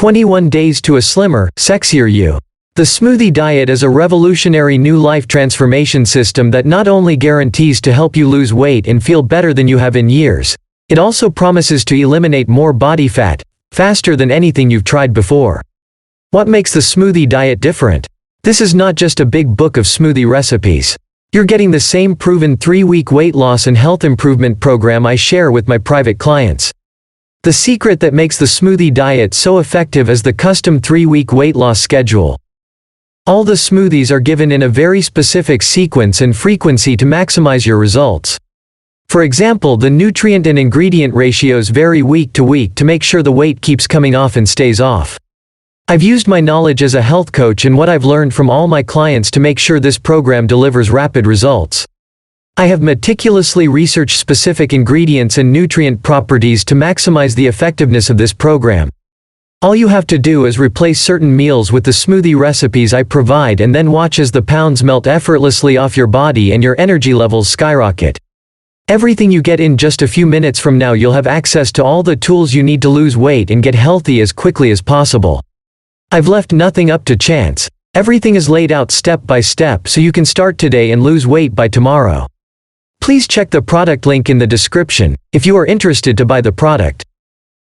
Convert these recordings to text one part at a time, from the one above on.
21 Days to a Slimmer, Sexier You. The Smoothie diet is a revolutionary new life transformation system that not only guarantees to help you lose weight and feel better than you have in years, it also promises to eliminate more body fat, faster than anything you've tried before. What makes the smoothie diet different? This is not just a big book of smoothie recipes. You're getting the same proven 3-week weight loss and health improvement program I share with my private clients. The secret that makes the smoothie diet so effective is the custom 3-week weight loss schedule. All the smoothies are given in a very specific sequence and frequency to maximize your results. For example, the nutrient and ingredient ratios vary week to week to make sure the weight keeps coming off and stays off. I've used my knowledge as a health coach and what I've learned from all my clients to make sure this program delivers rapid results. I have meticulously researched specific ingredients and nutrient properties to maximize the effectiveness of this program. All you have to do is replace certain meals with the smoothie recipes I provide and then watch as the pounds melt effortlessly off your body and your energy levels skyrocket. Everything you get in just a few minutes from now. You'll have access to all the tools you need to lose weight and get healthy as quickly as possible. I've left nothing up to chance. Everything is laid out step by step so you can start today and lose weight by tomorrow. Please check the product link in the description if you are interested to buy the product.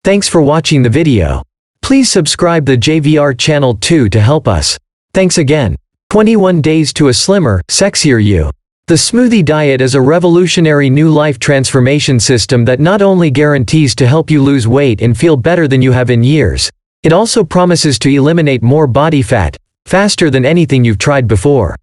Thanks for watching the video. Please subscribe the JVR channel too to help us. Thanks again. 21 Days to a Slimmer, Sexier You. The Smoothie diet is a revolutionary new life transformation system that not only guarantees to help you lose weight and feel better than you have in years, it also promises to eliminate more body fat, faster than anything you've tried before.